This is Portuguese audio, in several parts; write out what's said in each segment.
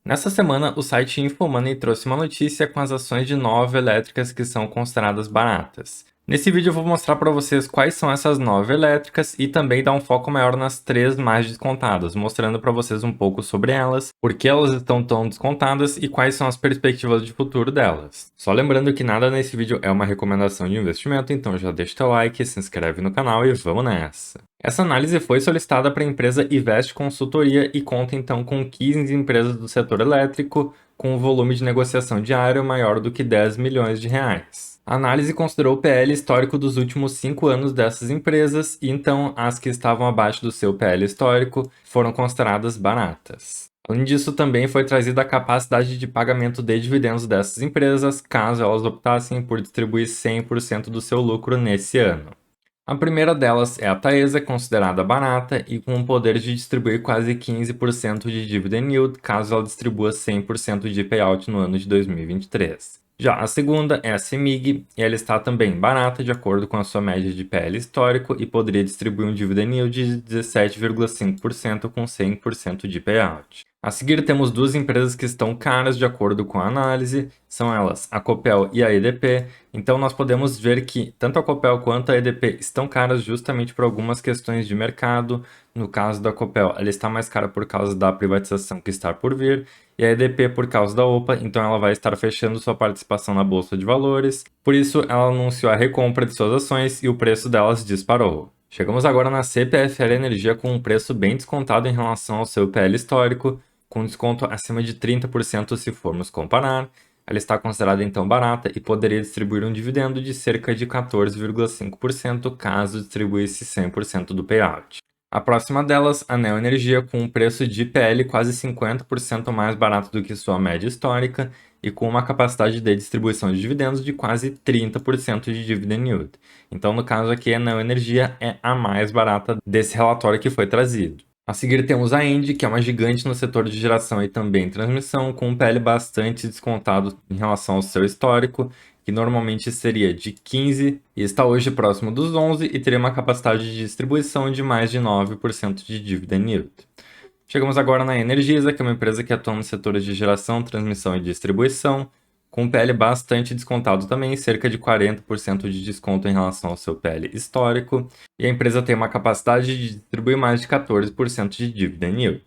Nessa semana, o site Infomoney trouxe uma notícia com as ações de nove elétricas que são consideradas baratas. Nesse vídeo eu vou mostrar para vocês quais são essas nove elétricas e também dar um foco maior nas três mais descontadas, mostrando para vocês um pouco sobre elas, por que elas estão tão descontadas e quais são as perspectivas de futuro delas. Só lembrando que nada nesse vídeo é uma recomendação de investimento, então já deixa teu like, se inscreve no canal e vamos nessa! Essa análise foi solicitada para a empresa Invest Consultoria e conta então com 15 empresas do setor elétrico, com um volume de negociação diário maior do que 10 milhões de reais. A análise considerou o PL histórico dos últimos 5 anos dessas empresas e então as que estavam abaixo do seu PL histórico foram consideradas baratas. Além disso, também foi trazida a capacidade de pagamento de dividendos dessas empresas, caso elas optassem por distribuir 100% do seu lucro nesse ano. A primeira delas é a Taesa, considerada barata e com o poder de distribuir quase 15% de dividend yield caso ela distribua 100% de payout no ano de 2023. Já a segunda é a CEMIG, e ela está também barata de acordo com a sua média de PL histórico e poderia distribuir um dividend yield de 17,5% com 100% de payout. A seguir temos duas empresas que estão caras de acordo com a análise, são elas a Copel e a EDP. Então nós podemos ver que tanto a Copel quanto a EDP estão caras justamente por algumas questões de mercado. No caso da Copel, ela está mais cara por causa da privatização que está por vir, e a EDP por causa da OPA, então ela vai estar fechando sua participação na Bolsa de Valores. Por isso, ela anunciou a recompra de suas ações e o preço delas disparou. Chegamos agora na CPFL Energia com um preço bem descontado em relação ao seu PL histórico, com desconto acima de 30% se formos comparar. Ela está considerada então barata e poderia distribuir um dividendo de cerca de 14,5% caso distribuísse 100% do payout. A próxima delas, a Neo Energia, com um preço de PL quase 50% mais barato do que sua média histórica e com uma capacidade de distribuição de dividendos de quase 30% de dividend yield. Então, no caso aqui, a Neo Energia é a mais barata desse relatório que foi trazido. A seguir temos a Engie, que é uma gigante no setor de geração e também transmissão, com um PL bastante descontado em relação ao seu histórico, que normalmente seria de 15 e está hoje próximo dos 11 e teria uma capacidade de distribuição de mais de 9% de dividend yield. Chegamos agora na Energisa, que é uma empresa que atua nos setores de geração, transmissão e distribuição, com um PL bastante descontado também, cerca de 40% de desconto em relação ao seu PL histórico, e a empresa tem uma capacidade de distribuir mais de 14% de dividend yield.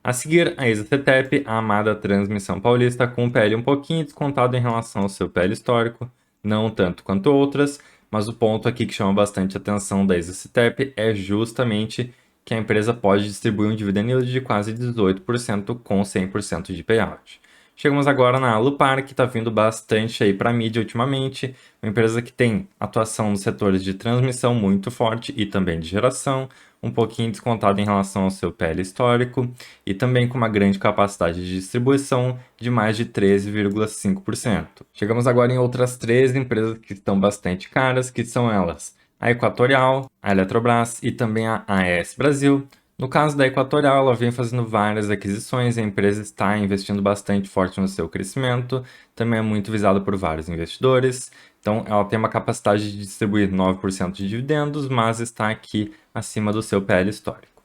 A seguir, a Isacetep, a amada Transmissão Paulista, com um PL um pouquinho descontado em relação ao seu PL histórico, não tanto quanto outras, mas o ponto aqui que chama bastante atenção da Isacetep é justamente que a empresa pode distribuir um dividend yield de quase 18% com 100% de payout. Chegamos agora na Alupar, que está vindo bastante aí para a mídia ultimamente, uma empresa que tem atuação nos setores de transmissão muito forte e também de geração, um pouquinho descontada em relação ao seu PL histórico e também com uma grande capacidade de distribuição de mais de 13,5%. Chegamos agora em outras três empresas que estão bastante caras, que são elas a Equatorial, a Eletrobras e também a AES Brasil. No caso da Equatorial, ela vem fazendo várias aquisições, a empresa está investindo bastante forte no seu crescimento, também é muito visada por vários investidores, então ela tem uma capacidade de distribuir 9% de dividendos, mas está aqui acima do seu PL histórico.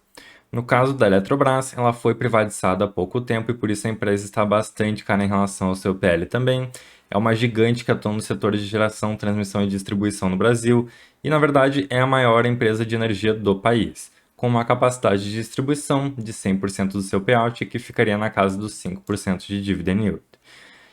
No caso da Eletrobras, ela foi privatizada há pouco tempo e por isso a empresa está bastante cara em relação ao seu PL também. É uma gigante que atua no setor de geração, transmissão e distribuição no Brasil e, na verdade, é a maior empresa de energia do país, com uma capacidade de distribuição de 100% do seu payout, que ficaria na casa dos 5% de dividend yield.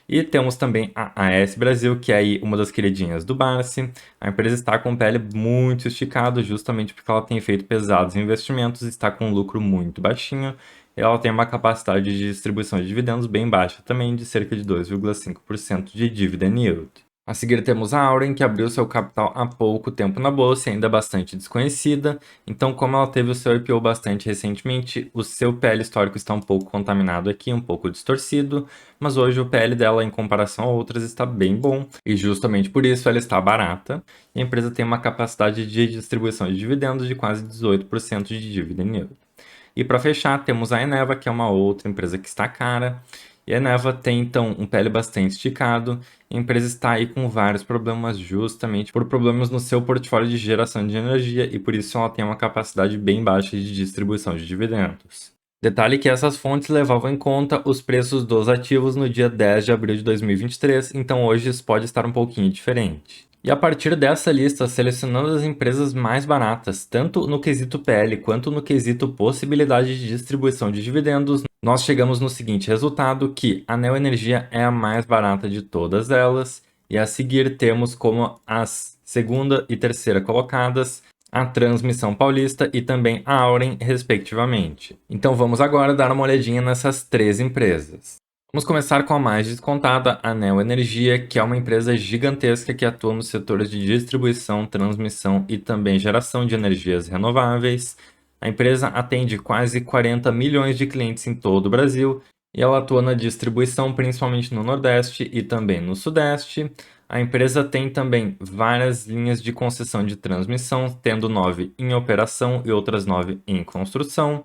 E temos também a AES Brasil, que é aí uma das queridinhas do Barsi. A empresa está com pele muito esticado, justamente porque ela tem feito pesados investimentos e está com um lucro muito baixinho. E ela tem uma capacidade de distribuição de dividendos bem baixa também, de cerca de 2,5% de dividend yield. A seguir temos a Auren, que abriu seu capital há pouco tempo na bolsa e ainda bastante desconhecida. Então, como ela teve o seu IPO bastante recentemente, o seu PL histórico está um pouco contaminado aqui, um pouco distorcido, mas hoje o PL dela, em comparação a outras, está bem bom e justamente por isso ela está barata. E a empresa tem uma capacidade de distribuição de dividendos de quase 18% de dividend yield. E para fechar, temos a Eneva, que é uma outra empresa que está cara. E a Eneva tem então um PL bastante esticado, a empresa está aí com vários problemas justamente por problemas no seu portfólio de geração de energia e por isso ela tem uma capacidade bem baixa de distribuição de dividendos. Detalhe que essas fontes levavam em conta os preços dos ativos no dia 10 de abril de 2023, então hoje isso pode estar um pouquinho diferente. E a partir dessa lista, selecionando as empresas mais baratas, tanto no quesito PL quanto no quesito possibilidade de distribuição de dividendos, nós chegamos no seguinte resultado, que a Neo Energia é a mais barata de todas elas, e a seguir temos como as segunda e terceira colocadas a Transmissão Paulista e também a Auren, respectivamente. Então vamos agora dar uma olhadinha nessas três empresas. Vamos começar com a mais descontada, a Neo Energia, que é uma empresa gigantesca que atua nos setores de distribuição, transmissão e também geração de energias renováveis. A empresa atende quase 40 milhões de clientes em todo o Brasil e ela atua na distribuição principalmente no Nordeste e também no Sudeste. A empresa tem também várias linhas de concessão de transmissão, tendo 9 em operação e outras 9 em construção.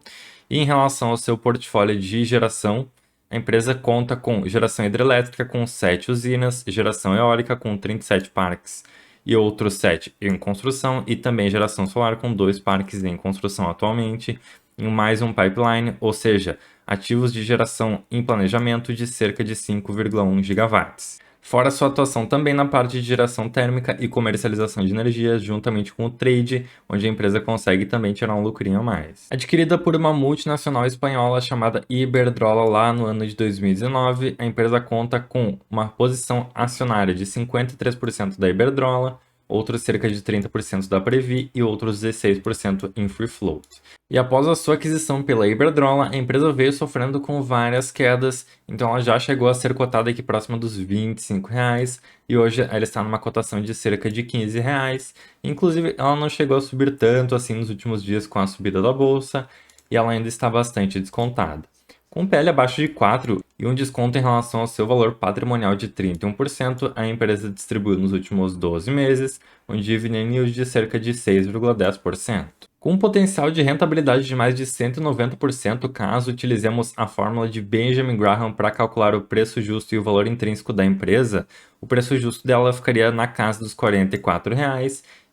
E em relação ao seu portfólio de geração, a empresa conta com geração hidrelétrica com 7 usinas, geração eólica com 37 parques e outros 7 em construção, e também geração solar com 2 parques em construção atualmente, e mais um pipeline, ou seja, ativos de geração em planejamento de cerca de 5,1 gigawatts. Fora sua atuação também na parte de geração térmica e comercialização de energia, juntamente com o trade, onde a empresa consegue também tirar um lucrinho a mais. Adquirida por uma multinacional espanhola chamada Iberdrola lá no ano de 2019, a empresa conta com uma posição acionária de 53% da Iberdrola, outros cerca de 30% da Previ e outros 16% em Free Float. E após a sua aquisição pela Iberdrola, a empresa veio sofrendo com várias quedas, então ela já chegou a ser cotada aqui próxima dos R$ 25 e hoje ela está numa cotação de cerca de R$ 15. Inclusive, ela não chegou a subir tanto assim nos últimos dias com a subida da bolsa e ela ainda está bastante descontada. Com PL abaixo de 4 e um desconto em relação ao seu valor patrimonial de 31%, a empresa distribuiu nos últimos 12 meses um dividend yield de cerca de 6,10%. Com um potencial de rentabilidade de mais de 190% caso utilizemos a fórmula de Benjamin Graham para calcular o preço justo e o valor intrínseco da empresa, o preço justo dela ficaria na casa dos R$ 44.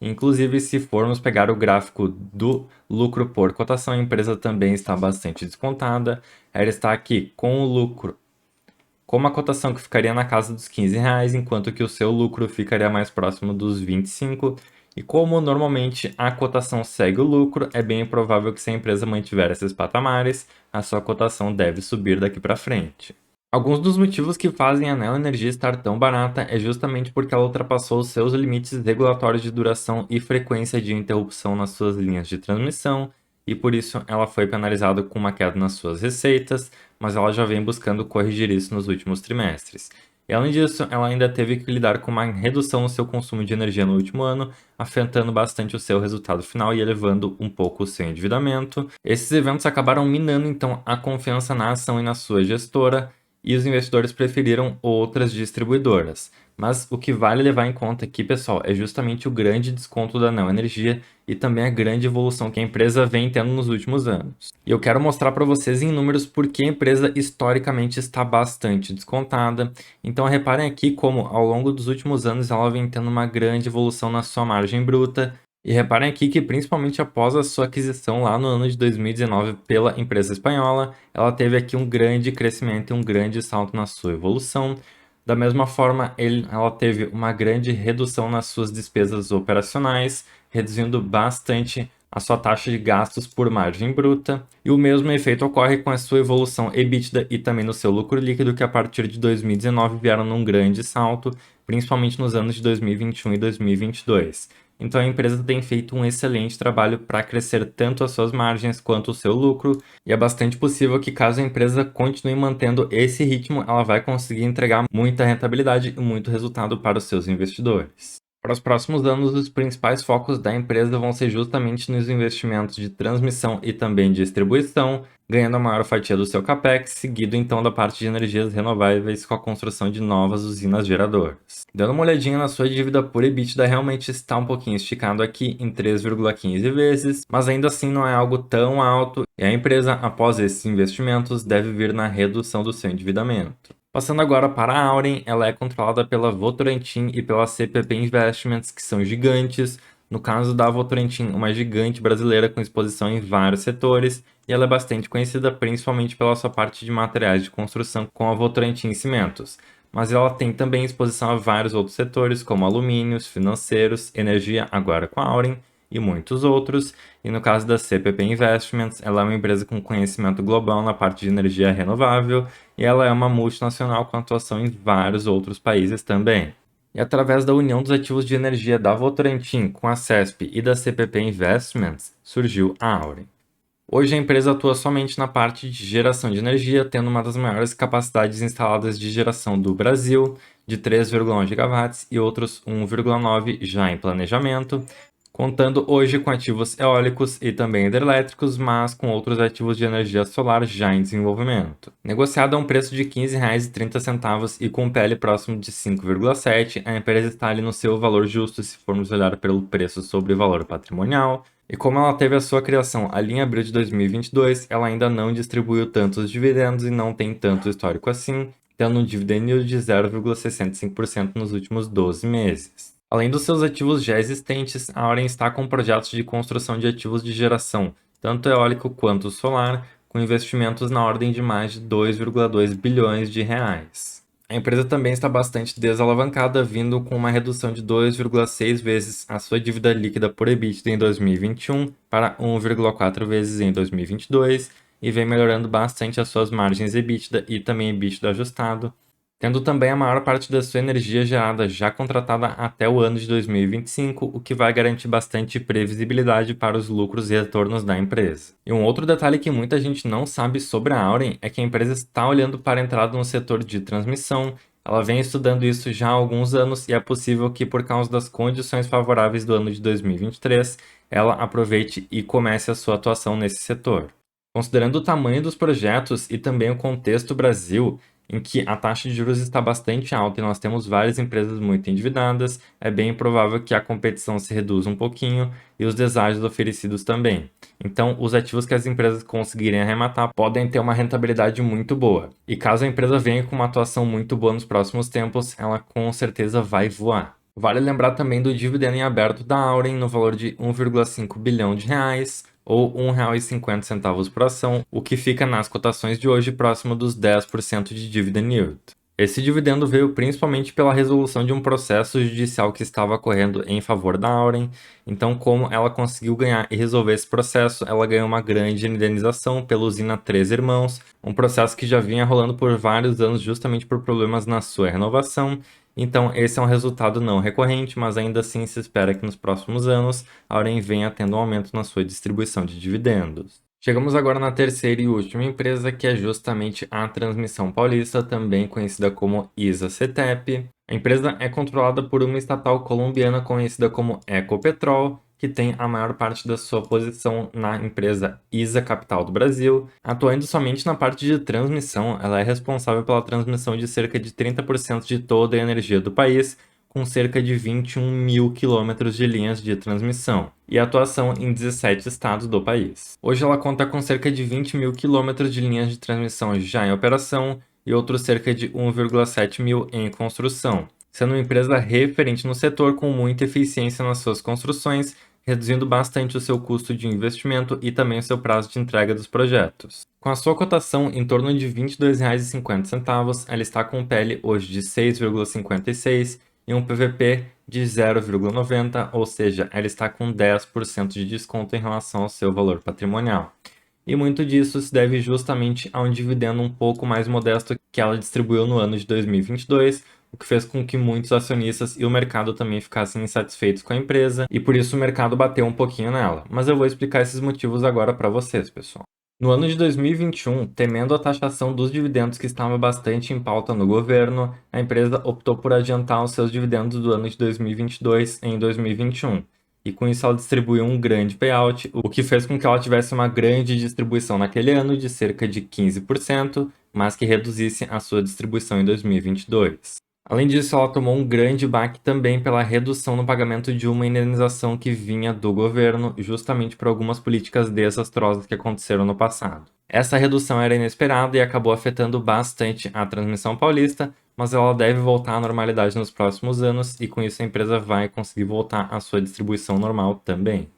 Inclusive, se formos pegar o gráfico do lucro por cotação, a empresa também está bastante descontada. Ela está aqui com o lucro, com uma cotação que ficaria na casa dos R$ 15, enquanto que o seu lucro ficaria mais próximo dos 25. E como normalmente a cotação segue o lucro, é bem provável que se a empresa mantiver esses patamares, a sua cotação deve subir daqui para frente. Alguns dos motivos que fazem a Neo Energia estar tão barata é justamente porque ela ultrapassou os seus limites regulatórios de duração e frequência de interrupção nas suas linhas de transmissão, e por isso ela foi penalizada com uma queda nas suas receitas, mas ela já vem buscando corrigir isso nos últimos trimestres. E além disso, ela ainda teve que lidar com uma redução no seu consumo de energia no último ano, afetando bastante o seu resultado final e elevando um pouco o seu endividamento. Esses eventos acabaram minando então a confiança na ação e na sua gestora, e os investidores preferiram outras distribuidoras. Mas o que vale levar em conta aqui, pessoal, é justamente o grande desconto da Neo Energia e também a grande evolução que a empresa vem tendo nos últimos anos. E eu quero mostrar para vocês em números porque a empresa historicamente está bastante descontada. Então reparem aqui como ao longo dos últimos anos ela vem tendo uma grande evolução na sua margem bruta. E reparem aqui que principalmente após a sua aquisição lá no ano de 2019 pela empresa espanhola, ela teve aqui um grande crescimento e um grande salto na sua evolução. Da mesma forma, ela teve uma grande redução nas suas despesas operacionais, reduzindo bastante a sua taxa de gastos por margem bruta. E o mesmo efeito ocorre com a sua evolução EBITDA e também no seu lucro líquido, que a partir de 2019 vieram num grande salto, principalmente nos anos de 2021 e 2022. Então a empresa tem feito um excelente trabalho para crescer tanto as suas margens quanto o seu lucro, e é bastante possível que caso a empresa continue mantendo esse ritmo, ela vai conseguir entregar muita rentabilidade e muito resultado para os seus investidores. Para os próximos anos, os principais focos da empresa vão ser justamente nos investimentos de transmissão e também distribuição, ganhando a maior fatia do seu capex, seguido então da parte de energias renováveis com a construção de novas usinas geradoras. Dando uma olhadinha na sua dívida por EBITDA, realmente está um pouquinho esticado aqui em 3,15 vezes, mas ainda assim não é algo tão alto e a empresa, após esses investimentos, deve vir na redução do seu endividamento. Passando agora para a Auren, ela é controlada pela Votorantim e pela CPP Investments, que são gigantes. No caso da Votorantim, uma gigante brasileira com exposição em vários setores, e ela é bastante conhecida principalmente pela sua parte de materiais de construção com a Votorantim Cimentos. Mas ela tem também exposição a vários outros setores, como alumínios, financeiros, energia, agora com a Auren, e muitos outros. E no caso da CPP Investments, ela é uma empresa com conhecimento global na parte de energia renovável, e ela é uma multinacional com atuação em vários outros países também. E através da união dos ativos de energia da Votorantim com a CESP e da CPP Investments, surgiu a Auren. Hoje a empresa atua somente na parte de geração de energia, tendo uma das maiores capacidades instaladas de geração do Brasil, de 3,1 gigawatts e outros 1,9 já em planejamento, contando hoje com ativos eólicos e também hidrelétricos, mas com outros ativos de energia solar já em desenvolvimento. Negociado a um preço de R$ 15,30 e com um PL próximo de 5,7, a empresa está ali no seu valor justo se formos olhar pelo preço sobre valor patrimonial. E como ela teve a sua criação ali em abril de 2022, ela ainda não distribuiu tantos dividendos e não tem tanto histórico assim, tendo um dividend yield de 0,65% nos últimos 12 meses. Além dos seus ativos já existentes, a Auren está com projetos de construção de ativos de geração, tanto eólico quanto solar, com investimentos na ordem de mais de 2,2 bilhões de reais. A empresa também está bastante desalavancada, vindo com uma redução de 2,6 vezes a sua dívida líquida por EBITDA em 2021 para 1,4 vezes em 2022 e vem melhorando bastante as suas margens EBITDA e também EBITDA ajustado, tendo também a maior parte da sua energia gerada já contratada até o ano de 2025, o que vai garantir bastante previsibilidade para os lucros e retornos da empresa. E um outro detalhe que muita gente não sabe sobre a Auren é que a empresa está olhando para a entrada no setor de transmissão. Ela vem estudando isso já há alguns anos e é possível que, por causa das condições favoráveis do ano de 2023, ela aproveite e comece a sua atuação nesse setor. Considerando o tamanho dos projetos e também o contexto Brasil, em que a taxa de juros está bastante alta e nós temos várias empresas muito endividadas, é bem provável que a competição se reduza um pouquinho e os deságios oferecidos também. Então, os ativos que as empresas conseguirem arrematar podem ter uma rentabilidade muito boa. E caso a empresa venha com uma atuação muito boa nos próximos tempos, ela com certeza vai voar. Vale lembrar também do dividendo em aberto da Auren no valor de 1,5 bilhão de reais, ou R$ 1,50 por ação, o que fica nas cotações de hoje próximo dos 10% de dividend yield. Esse dividendo veio principalmente pela resolução de um processo judicial que estava correndo em favor da Auren, então como ela conseguiu ganhar e resolver esse processo, ela ganhou uma grande indenização pela usina Três Irmãos, um processo que já vinha rolando por vários anos justamente por problemas na sua renovação. Então, esse é um resultado não recorrente, mas ainda assim se espera que nos próximos anos a Auren venha tendo um aumento na sua distribuição de dividendos. Chegamos agora na terceira e última empresa, que é justamente a Transmissão Paulista, também conhecida como ISA-CETEP. A empresa é controlada por uma estatal colombiana conhecida como Ecopetrol, que tem a maior parte da sua posição na empresa ISA Capital do Brasil. Atuando somente na parte de transmissão, ela é responsável pela transmissão de cerca de 30% de toda a energia do país, com cerca de 21 mil quilômetros de linhas de transmissão, e atuação em 17 estados do país. Hoje ela conta com cerca de 20 mil quilômetros de linhas de transmissão já em operação e outros cerca de 1,7 mil em construção, sendo uma empresa referente no setor com muita eficiência nas suas construções, reduzindo bastante o seu custo de investimento e também o seu prazo de entrega dos projetos. Com a sua cotação em torno de R$ 22,50, ela está com um PL hoje de 6,56 e um PVP de 0,90, ou seja, ela está com 10% de desconto em relação ao seu valor patrimonial. E muito disso se deve justamente a um dividendo um pouco mais modesto que ela distribuiu no ano de 2022, o que fez com que muitos acionistas e o mercado também ficassem insatisfeitos com a empresa, e por isso o mercado bateu um pouquinho nela. Mas eu vou explicar esses motivos agora para vocês, pessoal. No ano de 2021, temendo a taxação dos dividendos que estava bastante em pauta no governo, a empresa optou por adiantar os seus dividendos do ano de 2022 em 2021. E com isso ela distribuiu um grande payout, o que fez com que ela tivesse uma grande distribuição naquele ano de cerca de 15%, mas que reduzisse a sua distribuição em 2022. Além disso, ela tomou um grande baque também pela redução no pagamento de uma indenização que vinha do governo, justamente por algumas políticas desastrosas que aconteceram no passado. Essa redução era inesperada e acabou afetando bastante a Transmissão Paulista, mas ela deve voltar à normalidade nos próximos anos e com isso a empresa vai conseguir voltar à sua distribuição normal também.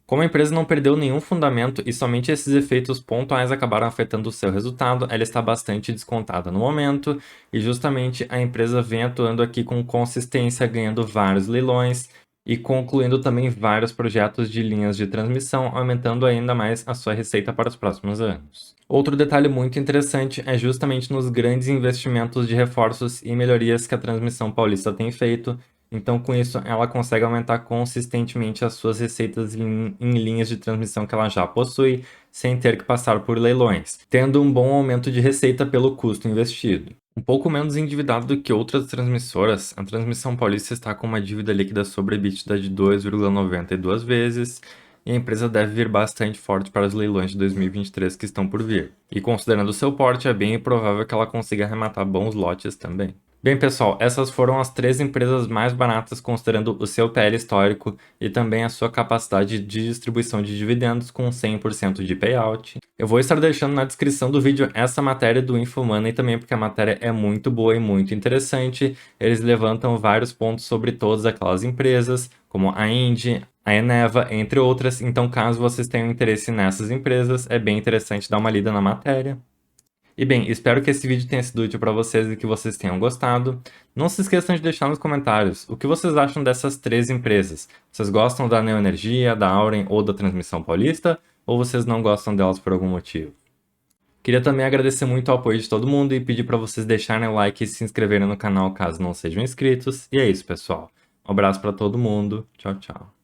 Como a empresa não perdeu nenhum fundamento e somente esses efeitos pontuais acabaram afetando o seu resultado, ela está bastante descontada no momento e justamente a empresa vem atuando aqui com consistência, ganhando vários leilões e concluindo também vários projetos de linhas de transmissão, aumentando ainda mais a sua receita para os próximos anos. Outro detalhe muito interessante é justamente nos grandes investimentos de reforços e melhorias que a Transmissão Paulista tem feito. Então, com isso, ela consegue aumentar consistentemente as suas receitas em linhas de transmissão que ela já possui, sem ter que passar por leilões, tendo um bom aumento de receita pelo custo investido. Um pouco menos endividado do que outras transmissoras, a Transmissão Paulista está com uma dívida líquida sobre EBITDA de 2,92 vezes, e a empresa deve vir bastante forte para os leilões de 2023 que estão por vir. E considerando o seu porte, é bem provável que ela consiga arrematar bons lotes também. Bem, pessoal, essas foram as 3 empresas mais baratas considerando o seu PL histórico e também a sua capacidade de distribuição de dividendos com 100% de payout. Eu vou estar deixando na descrição do vídeo essa matéria do InfoMoney também, porque a matéria é muito boa e muito interessante. Eles levantam vários pontos sobre todas aquelas empresas, como a Indy, a Eneva, entre outras. Então, caso vocês tenham interesse nessas empresas, é bem interessante dar uma lida na matéria. E bem, espero que esse vídeo tenha sido útil para vocês e que vocês tenham gostado. Não se esqueçam de deixar nos comentários o que vocês acham dessas 3 empresas. Vocês gostam da Neoenergia, da Auren ou da Transmissão Paulista? Ou vocês não gostam delas por algum motivo? Queria também agradecer muito o apoio de todo mundo e pedir para vocês deixarem o like e se inscreverem no canal caso não sejam inscritos. E é isso, pessoal. Um abraço para todo mundo. Tchau, tchau.